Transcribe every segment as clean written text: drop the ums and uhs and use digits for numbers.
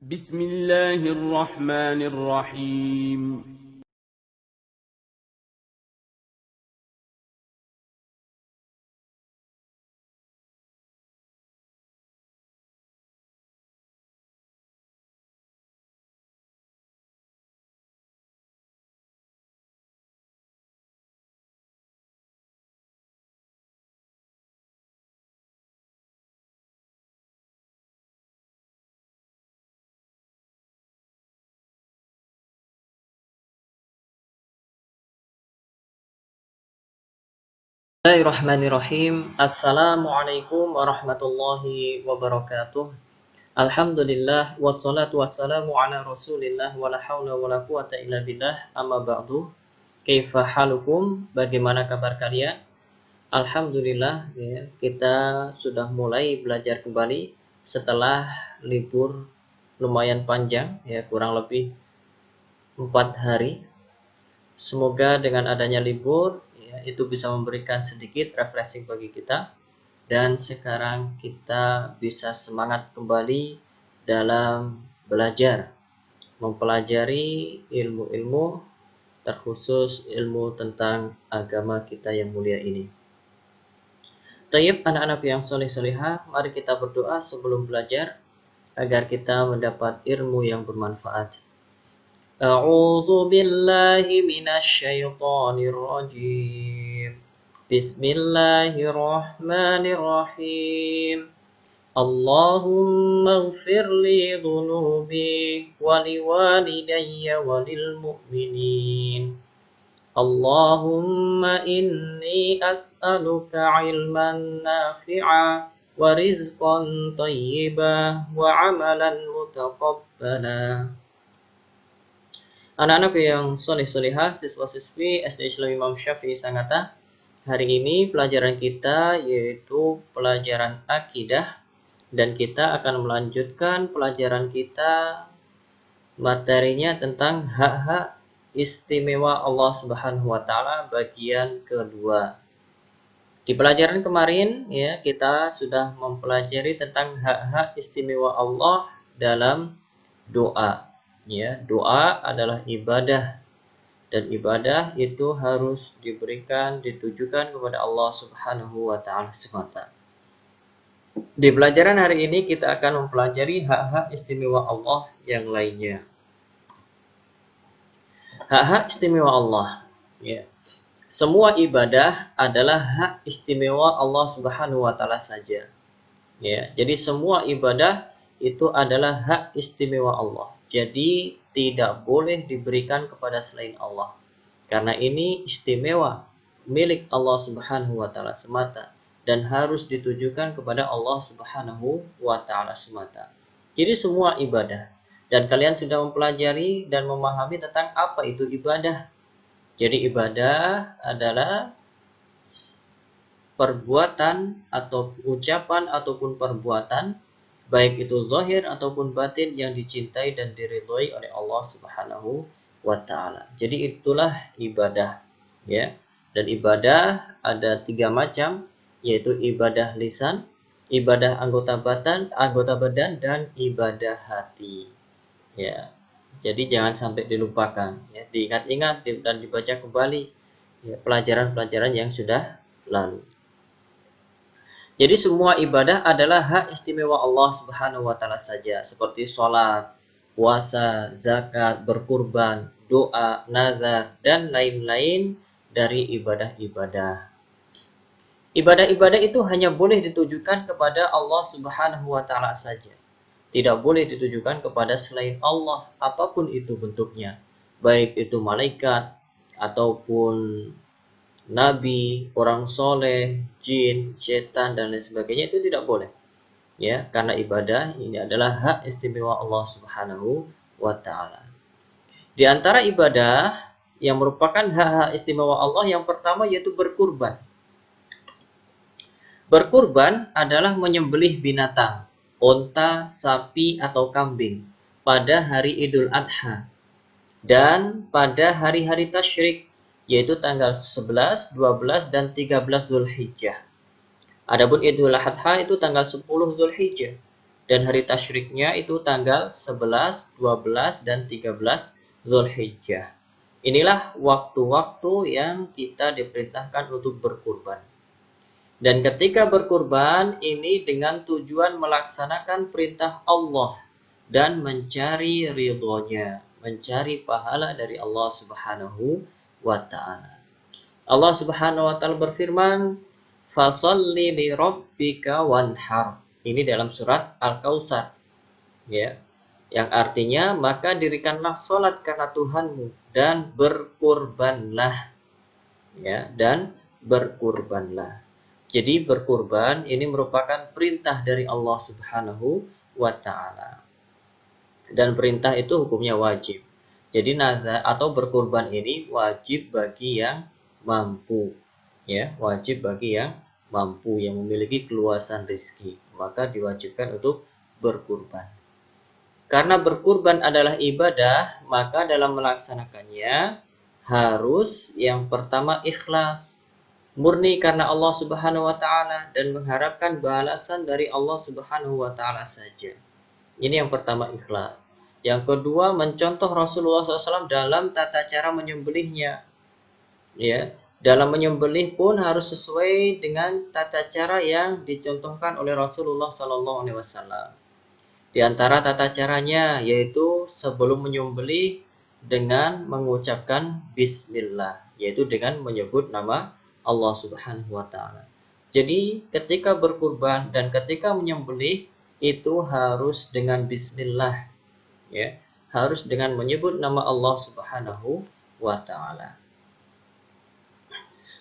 بسم الله الرحمن الرحيم. Bismillahirrahmanirrahim. Assalamualaikum warahmatullahi wabarakatuh. Alhamdulillah wassalatu wassalamu ala Rasulillah wala haula wala quwata illa billah. Amma ba'du. Kaifa halukum? Bagaimana kabar kalian? Alhamdulillah ya, kita sudah mulai belajar kembali setelah libur lumayan panjang ya, kurang lebih 4 hari. Semoga dengan adanya libur ya, itu bisa memberikan sedikit refreshing bagi kita, dan sekarang kita bisa semangat kembali dalam belajar, mempelajari ilmu-ilmu, terkhusus ilmu tentang agama kita yang mulia ini. Tayyib, anak-anak yang soleh-solehah, mari kita berdoa sebelum belajar agar kita mendapat ilmu yang bermanfaat. أعوذ بالله من الشيطان الرجيم بسم الله الرحمن الرحيم اللهم اغفر لي ذنوبي ولوالدي وللمؤمنين اللهم إني أسألك علما نافعا ورزقا طيبا وعملا متقبلا. Anak-anak yang soleh-solehah, siswa-siswi SD Islam Imam Syafi'i Sangatta, hari ini pelajaran kita yaitu pelajaran akidah, dan kita akan melanjutkan pelajaran kita materinya tentang hak-hak istimewa Allah Subhanahu wa taala bagian kedua. Di pelajaran kemarin ya, kita sudah mempelajari tentang hak-hak istimewa Allah dalam doa. Ya, doa adalah ibadah, dan ibadah itu harus ditujukan kepada Allah Subhanahu wa taala semata. Di pelajaran hari ini kita akan mempelajari hak-hak istimewa Allah yang lainnya. Hak-hak istimewa Allah, ya. Semua ibadah adalah hak istimewa Allah Subhanahu wa taala saja. Ya, jadi semua ibadah itu adalah hak istimewa Allah. Jadi tidak boleh diberikan kepada selain Allah. Karena ini istimewa milik Allah Subhanahu wa taala semata, dan harus ditujukan kepada Allah Subhanahu wa taala semata. Jadi semua ibadah, dan kalian sudah mempelajari dan memahami tentang apa itu ibadah. Jadi ibadah adalah perbuatan atau ucapan ataupun perbuatan, baik itu zahir ataupun batin, yang dicintai dan diridhoi oleh Allah Subhanahu wa taala. Jadi itulah ibadah, ya. Dan ibadah ada 3 macam, yaitu ibadah lisan, ibadah anggota badan, dan ibadah hati. Ya. Jadi jangan sampai dilupakan, ya. Diingat-ingat dan dibaca kembali ya, pelajaran-pelajaran yang sudah lalu. Jadi semua ibadah adalah hak istimewa Allah Subhanahu wa taala saja, seperti sholat, puasa, zakat, berkurban, doa, nazar, dan lain-lain dari ibadah-ibadah. Ibadah-ibadah itu hanya boleh ditujukan kepada Allah Subhanahu wa taala saja. Tidak boleh ditujukan kepada selain Allah, apapun itu bentuknya. Baik itu malaikat ataupun nabi, orang soleh, jin, setan, dan lain sebagainya, itu tidak boleh. Ya, karena ibadah ini adalah hak istimewa Allah Subhanahu wa taala. Di antara ibadah yang merupakan hak-hak istimewa Allah, yang pertama yaitu berkurban. Berkurban adalah menyembelih binatang, unta, sapi, atau kambing pada hari Idul Adha dan pada hari-hari tasyrik, yaitu tanggal 11, 12, dan 13 Zulhijjah. Adapun Idul Adha itu tanggal 10 Zulhijjah, Dan hari tasyriknya itu tanggal 11, 12, dan 13 Zulhijjah. Inilah waktu-waktu yang kita diperintahkan untuk berkurban. Dan ketika berkurban ini dengan tujuan melaksanakan perintah Allah dan mencari ridhonya, mencari pahala dari Allah Subhanahu wa ta'ala. Allah Subhanahu wa ta'ala berfirman, "Fasholli li rabbika wanhar." Ini dalam surat Al-Kautsar. Ya. Yang artinya, maka dirikanlah salat karena Tuhanmu dan berkurbanlah. Ya, dan berkurbanlah. Jadi berkurban ini merupakan perintah dari Allah Subhanahu wa ta'ala. Dan perintah itu hukumnya wajib. Jadi nazar atau berkurban ini wajib bagi yang mampu. Ya, wajib bagi yang mampu, yang memiliki keluasan rezeki, maka diwajibkan untuk berkurban. Karena berkurban adalah ibadah, maka dalam melaksanakannya harus yang pertama ikhlas, murni karena Allah Subhanahu wa ta'ala dan mengharapkan balasan dari Allah Subhanahu wa ta'ala saja. Ini yang pertama, ikhlas. Yang kedua, mencontoh Rasulullah SAW dalam tata cara menyembelihnya. Ya, dalam menyembelih pun harus sesuai dengan tata cara yang dicontohkan oleh Rasulullah SAW. Di antara tata caranya yaitu sebelum menyembelih dengan mengucapkan Bismillah, yaitu dengan menyebut nama Allah Subhanahu wa ta'ala. Jadi ketika berkurban dan ketika menyembelih itu harus dengan Bismillah, ya, harus dengan menyebut nama Allah Subhanahu wa ta'ala.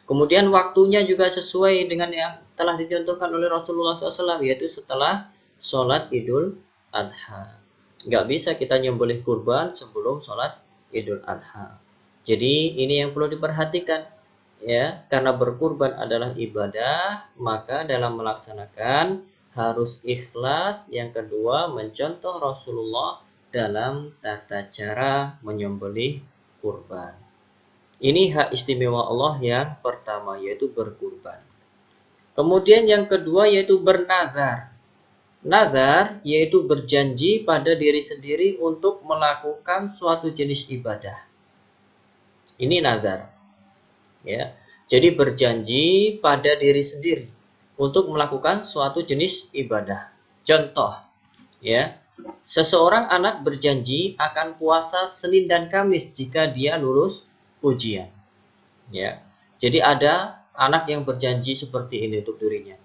Kemudian waktunya juga sesuai dengan yang telah dicontohkan oleh Rasulullah SAW, yaitu setelah sholat Idul Adha. Nggak bisa kita nyembelih kurban sebelum sholat Idul Adha. Jadi ini yang perlu diperhatikan, ya, karena berkurban adalah ibadah, maka dalam melaksanakan harus ikhlas. Yang kedua, mencontoh Rasulullah dalam tata cara menyembelih kurban. Ini hak istimewa Allah yang pertama, yaitu berkurban. Kemudian yang kedua yaitu bernazar. Nazar yaitu berjanji pada diri sendiri untuk melakukan suatu jenis ibadah. Ini nazar. Ya. Jadi berjanji pada diri sendiri untuk melakukan suatu jenis ibadah. Contoh, ya. Seseorang anak berjanji akan puasa Senin dan Kamis jika dia lulus ujian. Ya. Jadi ada anak yang berjanji seperti ini untuk dirinya.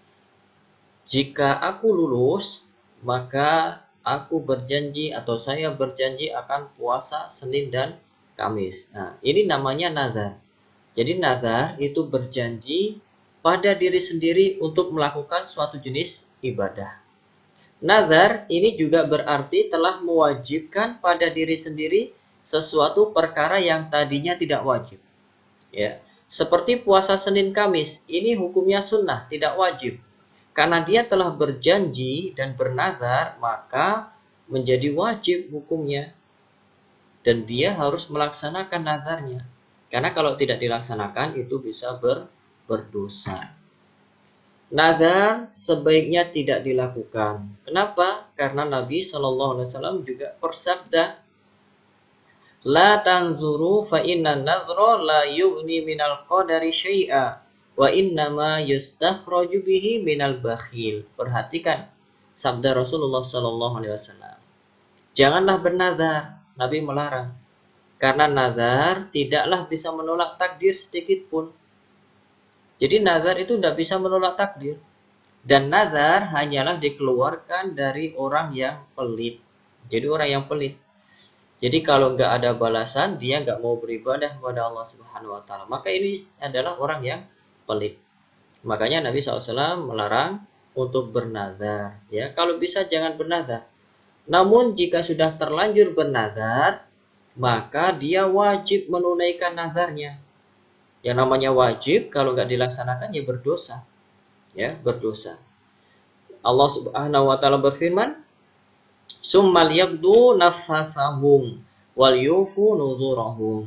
Jika aku lulus, maka aku berjanji atau saya berjanji akan puasa Senin dan Kamis. Nah, ini namanya nazar. Jadi nazar itu berjanji pada diri sendiri untuk melakukan suatu jenis ibadah. Nazar ini juga berarti telah mewajibkan pada diri sendiri sesuatu perkara yang tadinya tidak wajib. Ya, seperti puasa Senin Kamis, ini hukumnya sunnah, tidak wajib. Karena dia telah berjanji dan bernazar, maka menjadi wajib hukumnya. Dan dia harus melaksanakan nazarnya. Karena kalau tidak dilaksanakan, itu bisa berdosa. Nazar sebaiknya tidak dilakukan. Kenapa? Karena Nabi SAW juga bersabda, La tanzuru fa inna nazra la yughni minal qadari syai'a wa innama yustakhraju bihi minal bakhil. Perhatikan sabda Rasulullah SAW. Janganlah bernazar, Nabi melarang. Karena nazar tidaklah bisa menolak takdir sedikit pun. Jadi nazar itu tidak bisa menolak takdir. Dan nazar hanyalah dikeluarkan dari orang yang pelit. Jadi orang yang pelit. Jadi kalau nggak ada balasan, dia nggak mau beribadah kepada Allah Subhanahu wa ta'ala. Maka ini adalah orang yang pelit. Makanya Nabi SAW melarang untuk bernazar. Ya, kalau bisa jangan bernazar. Namun jika sudah terlanjur bernazar, maka dia wajib menunaikan nazarnya. Yang namanya wajib, kalau nggak dilaksanakan ya berdosa. Ya, berdosa. Allah Subhanahu wa ta'ala berfirman, Summal yabdu nafasahum wal yufu nuzurahum.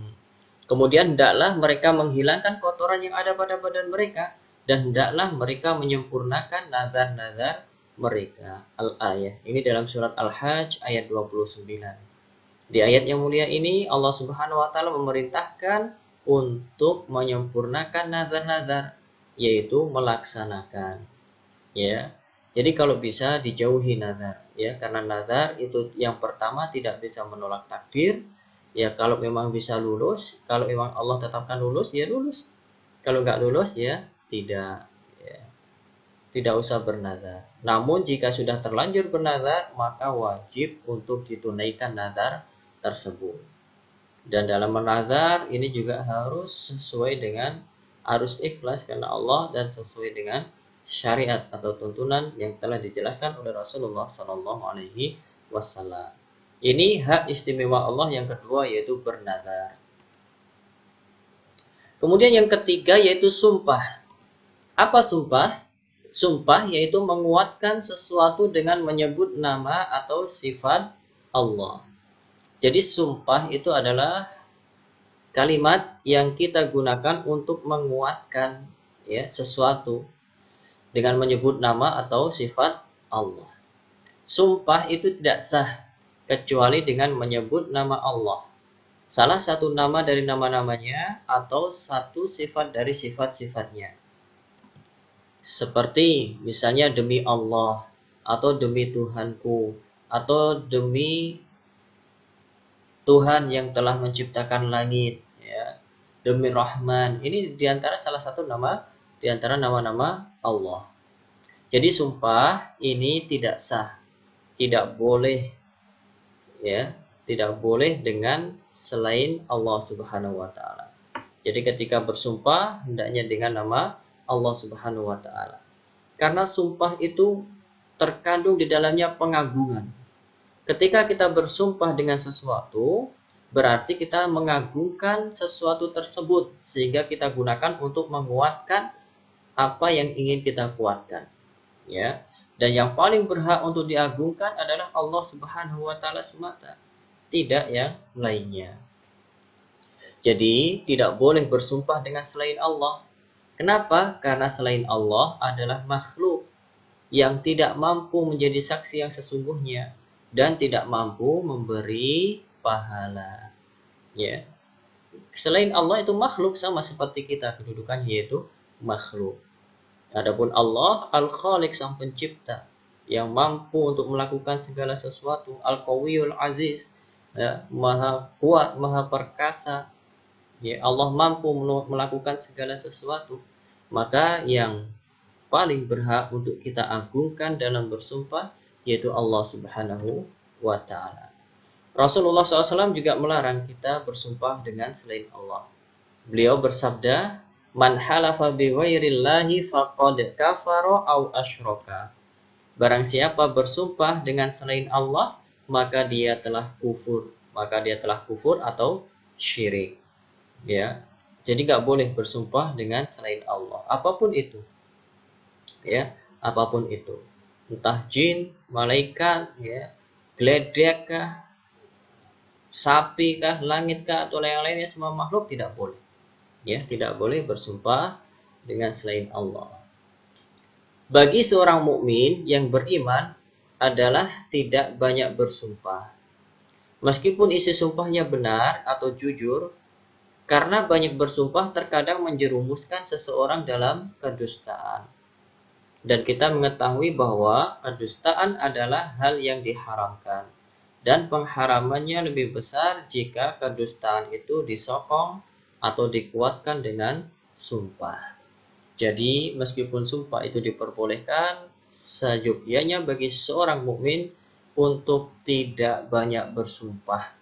Kemudian hendaklah mereka menghilangkan kotoran yang ada pada badan mereka dan hendaklah mereka menyempurnakan nazar-nazar mereka. Al-ayah. Ini dalam surat Al-Hajj ayat 29. Di ayat yang mulia ini Allah Subhanahu wa taala memerintahkan untuk menyempurnakan nazar-nazar, yaitu melaksanakan, ya. Jadi kalau bisa dijauhi nazar, ya, karena nazar itu yang pertama tidak bisa menolak takdir. Ya, kalau memang bisa lulus, kalau memang Allah tetapkan lulus, ya lulus. Kalau nggak lulus, ya tidak. Ya. Tidak usah bernazar. Namun jika sudah terlanjur bernazar, maka wajib untuk ditunaikan nazar tersebut. Dan dalam menazar ini juga harus sesuai dengan, harus ikhlas karena Allah dan sesuai dengan syariat atau tuntunan yang telah dijelaskan oleh Rasulullah Shallallahu Alaihi Wasallam. Ini hak istimewa Allah yang kedua, yaitu bernazar. Kemudian yang ketiga yaitu sumpah. Apa sumpah? Sumpah yaitu menguatkan sesuatu dengan menyebut nama atau sifat Allah. Jadi sumpah itu adalah kalimat yang kita gunakan untuk menguatkan, ya, sesuatu dengan menyebut nama atau sifat Allah. Sumpah itu tidak sah kecuali dengan menyebut nama Allah, salah satu nama dari nama-namanya atau satu sifat dari sifat-sifatnya. Seperti misalnya demi Allah, atau demi Tuhanku, atau demi Tuhan yang telah menciptakan langit, ya, demi Rahman. Ini diantara salah satu nama diantara nama-nama Allah. Jadi sumpah ini tidak sah, tidak boleh, ya, tidak boleh dengan selain Allah Subhanahu wa taala. Jadi ketika bersumpah hendaknya dengan nama Allah Subhanahu wa taala. Karena sumpah itu terkandung di dalamnya pengagungan. Ketika kita bersumpah dengan sesuatu, berarti kita mengagungkan sesuatu tersebut sehingga kita gunakan untuk menguatkan apa yang ingin kita kuatkan, ya. Dan yang paling berhak untuk diagungkan adalah Allah Subhanahu wa taala semata, tidak yang lainnya. Jadi tidak boleh bersumpah dengan selain Allah. Kenapa? Karena selain Allah adalah makhluk yang tidak mampu menjadi saksi yang sesungguhnya dan tidak mampu memberi pahala. Ya. Selain Allah itu makhluk sama seperti kita, kedudukannya yaitu makhluk. Adapun Allah Al-Khaliq, sang pencipta yang mampu untuk melakukan segala sesuatu, Al-Qawiyul Aziz, ya, maha kuat, maha perkasa. Ya, Allah mampu melakukan segala sesuatu. Maka yang paling berhak untuk kita agungkan dalam bersumpah yaitu Allah Subhanahu wa ta'ala. Rasulullah SAW juga melarang kita bersumpah dengan selain Allah. Beliau bersabda, "Man halafa bi ghairillahi faqad kafara aw asyraka." Barang siapa bersumpah dengan selain Allah, maka dia telah kufur. Maka dia telah kufur atau syirik. Ya. Jadi nggak boleh bersumpah dengan selain Allah, apapun itu. Ya, apapun itu. Entah jin, malaikat, ya, geledek kah, sapi kah, langit kah, atau lain-lainnya, semua makhluk tidak boleh. Ya, tidak boleh bersumpah dengan selain Allah. Bagi seorang mukmin yang beriman adalah tidak banyak bersumpah. Meskipun isi sumpahnya benar atau jujur, karena banyak bersumpah terkadang menjerumuskan seseorang dalam kedustaan. Dan kita mengetahui bahwa kedustaan adalah hal yang diharamkan. Dan pengharamannya lebih besar jika kedustaan itu disokong atau dikuatkan dengan sumpah. Jadi meskipun sumpah itu diperbolehkan, seyogyanya bagi seorang mukmin untuk tidak banyak bersumpah,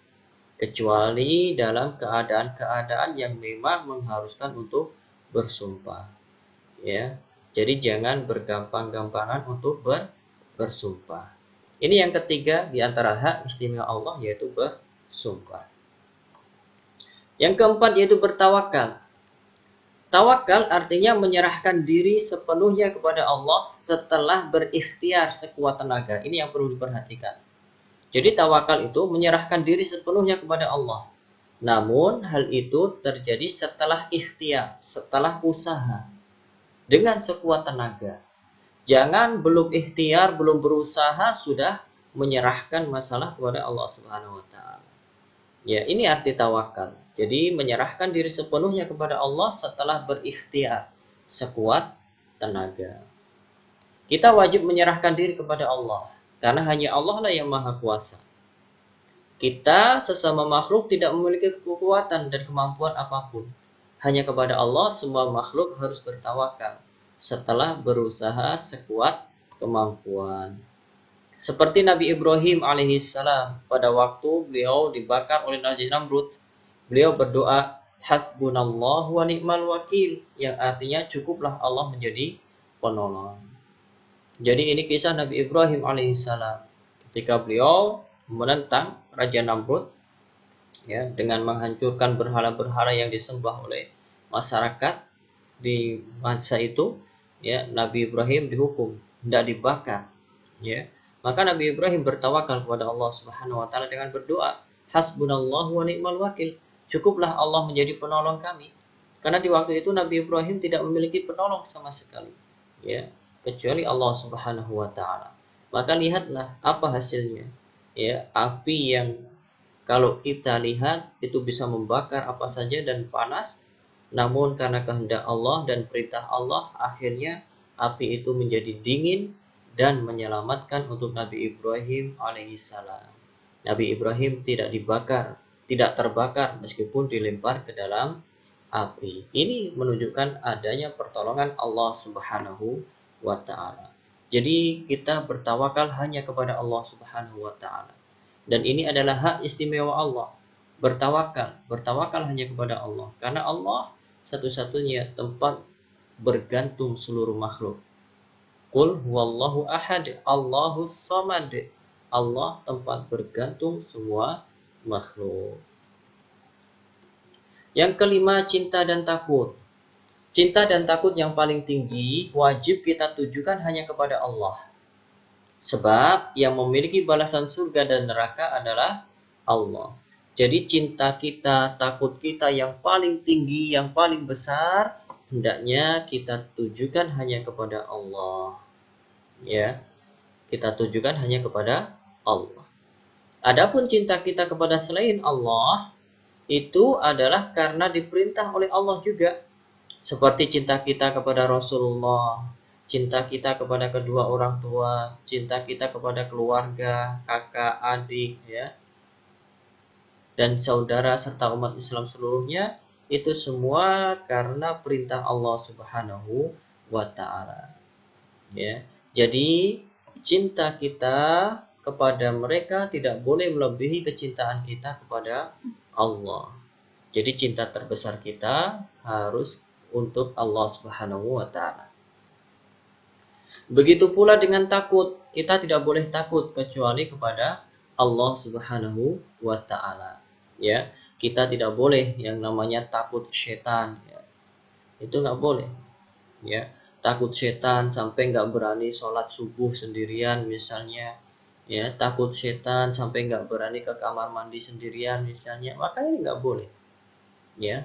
kecuali dalam keadaan-keadaan yang memang mengharuskan untuk bersumpah. Ya, jadi jangan bergampang-gampangan untuk bersumpah. Ini yang ketiga di antara hak istimewa Allah, yaitu bersumpah. Yang keempat yaitu bertawakal. Tawakal artinya menyerahkan diri sepenuhnya kepada Allah setelah berikhtiar sekuat tenaga. Ini yang perlu diperhatikan. Jadi tawakal itu menyerahkan diri sepenuhnya kepada Allah. Namun hal itu terjadi setelah ikhtiar, setelah usaha, dengan sekuat tenaga. Jangan belum ikhtiar, belum berusaha sudah menyerahkan masalah kepada Allah Subhanahu wa taala. Ya, ini arti tawakal. Jadi menyerahkan diri sepenuhnya kepada Allah setelah berikhtiar sekuat tenaga. Kita wajib menyerahkan diri kepada Allah karena hanya Allah lah yang maha kuasa. Kita sesama makhluk tidak memiliki kekuatan dan kemampuan apapun. Hanya kepada Allah semua makhluk harus bertawakal setelah berusaha sekuat kemampuan. Seperti Nabi Ibrahim alaihissalam pada waktu beliau dibakar oleh Raja Namrud, beliau berdoa hasbunallahu wa ni'mal wakil, yang artinya cukuplah Allah menjadi penolong. Jadi ini kisah Nabi Ibrahim alaihissalam ketika beliau menentang Raja Namrud ya, dengan menghancurkan berhala-berhala yang disembah oleh masyarakat di masa itu. Ya, Nabi Ibrahim dihukum, tidak dibakar. Ya, maka Nabi Ibrahim bertawakal kepada Allah Subhanahu wa taala dengan berdoa, hasbunallahu wa ni'mal wakil. Cukuplah Allah menjadi penolong kami. Karena di waktu itu Nabi Ibrahim tidak memiliki penolong sama sekali. Ya, kecuali Allah Subhanahu wa taala. Maka lihatlah apa hasilnya. Ya, api yang kalau kita lihat itu bisa membakar apa saja dan panas, namun karena kehendak Allah dan perintah Allah, akhirnya api itu menjadi dingin dan menyelamatkan untuk Nabi Ibrahim alaihissalam. Nabi Ibrahim tidak dibakar, tidak terbakar meskipun dilempar ke dalam api. Ini menunjukkan adanya pertolongan Allah Subhanahu wa taala. Jadi kita bertawakal hanya kepada Allah Subhanahu wa taala. Dan ini adalah hak istimewa Allah. Bertawakal hanya kepada Allah. Karena Allah satu-satunya tempat bergantung seluruh makhluk. Qul huwallahu ahad, Allahus samad. Allah tempat bergantung semua makhluk. Yang kelima, cinta dan takut. Cinta dan takut yang paling tinggi wajib kita tujukan hanya kepada Allah. Sebab yang memiliki balasan surga dan neraka adalah Allah. Jadi cinta kita, takut kita yang paling tinggi, yang paling besar, hendaknya kita tujukan hanya kepada Allah. Ya, kita tujukan hanya kepada Allah. Adapun cinta kita kepada selain Allah, itu adalah karena diperintah oleh Allah juga. Seperti cinta kita kepada Rasulullah, cinta kita kepada kedua orang tua, cinta kita kepada keluarga, kakak, adik, ya, dan saudara serta umat Islam seluruhnya, itu semua karena perintah Allah Subhanahu wa taala. Ya. Jadi cinta kita kepada mereka tidak boleh melebihi kecintaan kita kepada Allah. Jadi cinta terbesar kita harus untuk Allah Subhanahu wa taala. Begitu pula dengan takut, kita tidak boleh takut kecuali kepada Allah Subhanahu wa taala. Ya, kita tidak boleh yang namanya takut setan, ya. Itu nggak boleh. Ya, takut setan sampai nggak berani sholat subuh sendirian misalnya. Ya, takut setan sampai nggak berani ke kamar mandi sendirian misalnya. Maka ini nggak boleh. Ya,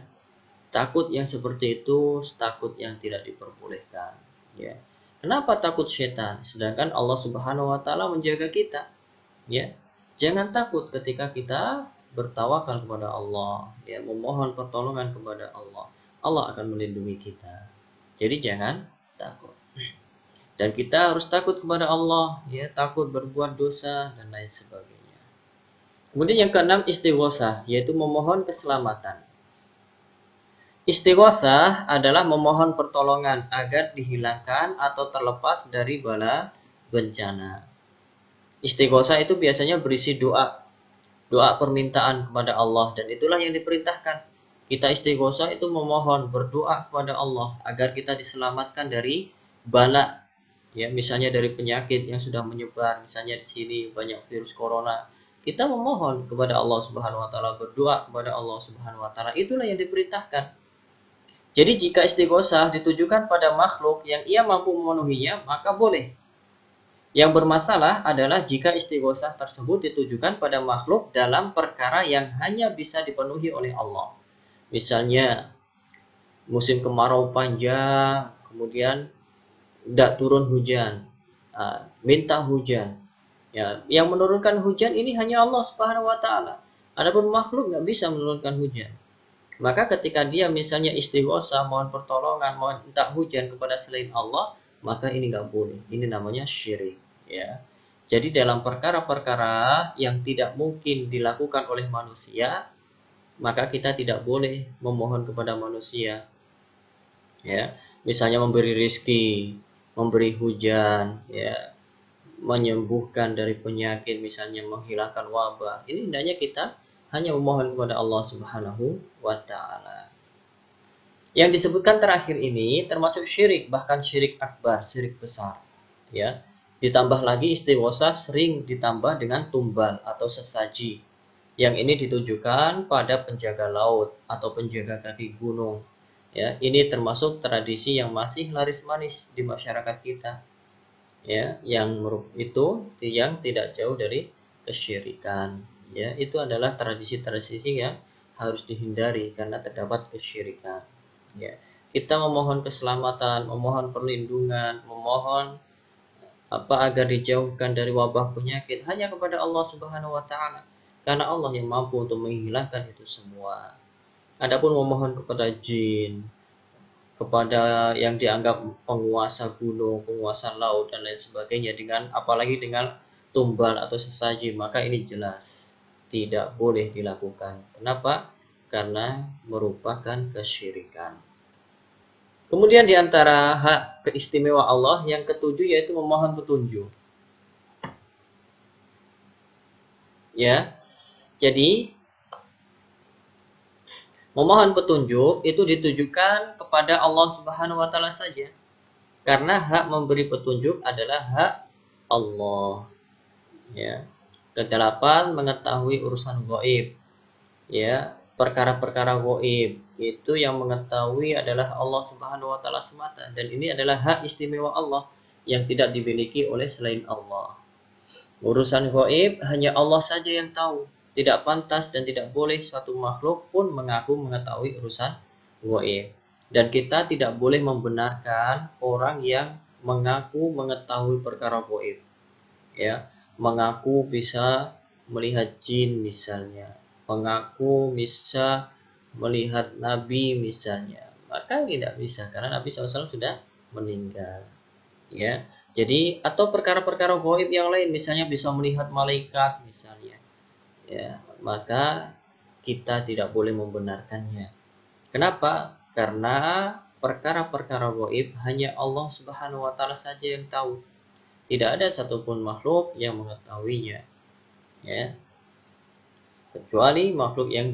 takut yang seperti itu takut yang tidak diperbolehkan. Ya. Kenapa takut setan? Sedangkan Allah Subhanahu wa taala menjaga kita. Ya. Jangan takut ketika kita bertawakal kepada Allah, ya, memohon pertolongan kepada Allah. Allah akan melindungi kita. Jadi jangan takut. Dan kita harus takut kepada Allah, ya, takut berbuat dosa dan lain sebagainya. Kemudian yang keenam, istighosah, yaitu memohon keselamatan. Istighosah adalah memohon pertolongan agar dihilangkan atau terlepas dari bala bencana. Istighosah itu biasanya berisi doa permintaan kepada Allah, dan itulah yang diperintahkan. Kita istighosah itu memohon, berdoa kepada Allah agar kita diselamatkan dari bala, ya, misalnya dari penyakit yang sudah menyebar, misalnya di sini banyak virus corona. Kita memohon kepada Allah Subhanahu wa taala, berdoa kepada Allah Subhanahu wa taala, itulah yang diperintahkan. Jadi jika istighosah ditujukan pada makhluk yang ia mampu memenuhinya, maka boleh. Yang bermasalah adalah jika istighosah tersebut ditujukan pada makhluk dalam perkara yang hanya bisa dipenuhi oleh Allah. Misalnya musim kemarau panjang, kemudian tidak turun hujan, minta hujan. Ya, yang menurunkan hujan ini hanya Allah Subhanahu wa taala. Adapun makhluk nggak bisa menurunkan hujan. Maka ketika dia misalnya istighosa, mohon pertolongan, mohon minta hujan kepada selain Allah, maka ini nggak boleh. Ini namanya syirik. Ya. Jadi dalam perkara-perkara yang tidak mungkin dilakukan oleh manusia, maka kita tidak boleh memohon kepada manusia. Ya, misalnya memberi rizki, memberi hujan, ya, menyembuhkan dari penyakit, misalnya menghilangkan wabah. Ini hendaknya kita hanya memohon kepada Allah Subhanahu wa taala. Yang disebutkan terakhir ini termasuk syirik, bahkan syirik akbar, syirik besar. Ya. Ditambah lagi istighosa sering ditambah dengan tumbal atau sesaji. Yang ini ditujukan pada penjaga laut atau penjaga kaki gunung. Ya, ini termasuk tradisi yang masih laris manis di masyarakat kita. Ya, yang tidak jauh dari kesyirikan. Ya, itu adalah tradisi-tradisi yang harus dihindari karena terdapat kesyirikan. Ya, kita memohon keselamatan, memohon perlindungan, memohon agar dijauhkan dari wabah penyakit hanya kepada Allah Subhanahu wa taala. Karena Allah yang mampu untuk menghilangkan itu semua. Adapun memohon kepada jin, kepada yang dianggap penguasa gunung, penguasa laut dan lain sebagainya, dengan apalagi dengan tumbal atau sesaji, maka ini jelas tidak boleh dilakukan. Kenapa? Karena merupakan kesyirikan. Kemudian di antara hak keistimewa Allah yang ketujuh yaitu memohon petunjuk. Ya. Jadi memohon petunjuk itu ditujukan kepada Allah Subhanahu wa taala saja. Karena hak memberi petunjuk adalah hak Allah. Ya. Kedelapan, mengetahui urusan gaib. Ya, perkara-perkara gaib itu yang mengetahui adalah Allah Subhanahu wa taala semata, dan ini adalah hak istimewa Allah yang tidak dimiliki oleh selain Allah. Urusan gaib hanya Allah saja yang tahu. Tidak pantas dan tidak boleh suatu makhluk pun mengaku mengetahui urusan gaib. Dan kita tidak boleh membenarkan orang yang mengaku mengetahui perkara gaib. Ya, mengaku bisa melihat jin misalnya, mengaku bisa melihat Nabi misalnya. Maka tidak bisa karena Nabi SAW sudah meninggal. Ya. Jadi atau perkara-perkara gaib yang lain, misalnya bisa melihat malaikat misalnya. Ya, maka kita tidak boleh membenarkannya. Kenapa? Karena perkara-perkara gaib hanya Allah Subhanahu wa taala saja yang tahu. Tidak ada satupun makhluk yang mengetahuinya. Ya. Kecuali makhluk yang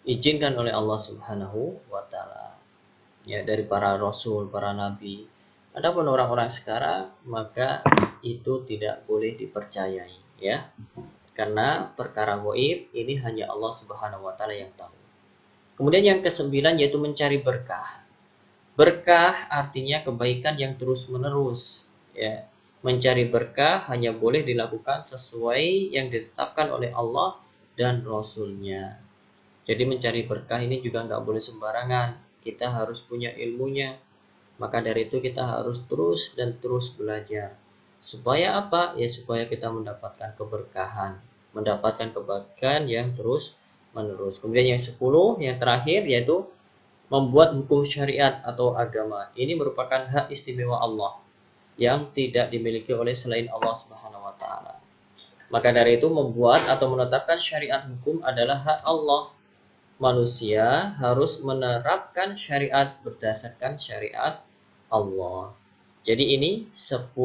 diizinkan oleh Allah Subhanahu wa taala. Ya, dari para rasul, para nabi. Adapun orang-orang sekarang, maka itu tidak boleh dipercayai, ya. Karena perkara gaib ini hanya Allah Subhanahu wa taala yang tahu. Kemudian yang ke-9 yaitu mencari berkah. Berkah artinya kebaikan yang terus-menerus, ya. Mencari berkah hanya boleh dilakukan sesuai yang ditetapkan oleh Allah dan Rasul-Nya. Jadi mencari berkah ini juga nggak boleh sembarangan. Kita harus punya ilmunya. Maka dari itu kita harus terus dan terus belajar. Supaya apa? Ya supaya kita mendapatkan keberkahan, mendapatkan kebaikan yang terus menerus. Kemudian yang 10, yang terakhir yaitu membuat hukum syariat atau agama. Ini merupakan hak istimewa Allah yang tidak dimiliki oleh selain Allah Subhanahu wa taala. Maka dari itu membuat atau menetapkan syariat hukum adalah hak Allah. Manusia harus menerapkan syariat berdasarkan syariat Allah. Jadi ini 10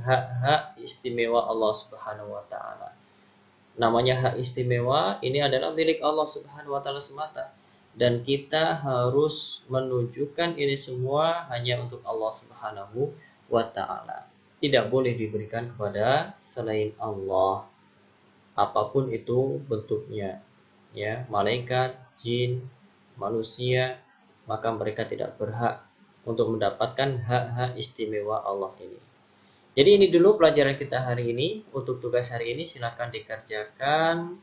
hak-hak istimewa Allah Subhanahu wa taala. Namanya hak istimewa ini adalah milik Allah Subhanahu wa taala semata, dan kita harus menunjukkan ini semua hanya untuk Allah Subhanahu wa taala. Tidak boleh diberikan kepada selain Allah. Apapun itu bentuknya. Ya, malaikat, jin, manusia, maka mereka tidak berhak untuk mendapatkan hak-hak istimewa Allah ini. Jadi ini dulu pelajaran kita hari ini. Untuk tugas hari ini silakan dikerjakan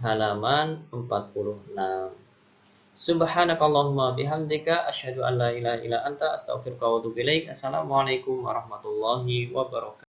halaman 46. Subhanakallahumma bihamdika asyhadu an la ilaha illa anta astaghfiruka wa atubu ilaik. Assalamualaikum warahmatullahi wabarakatuh.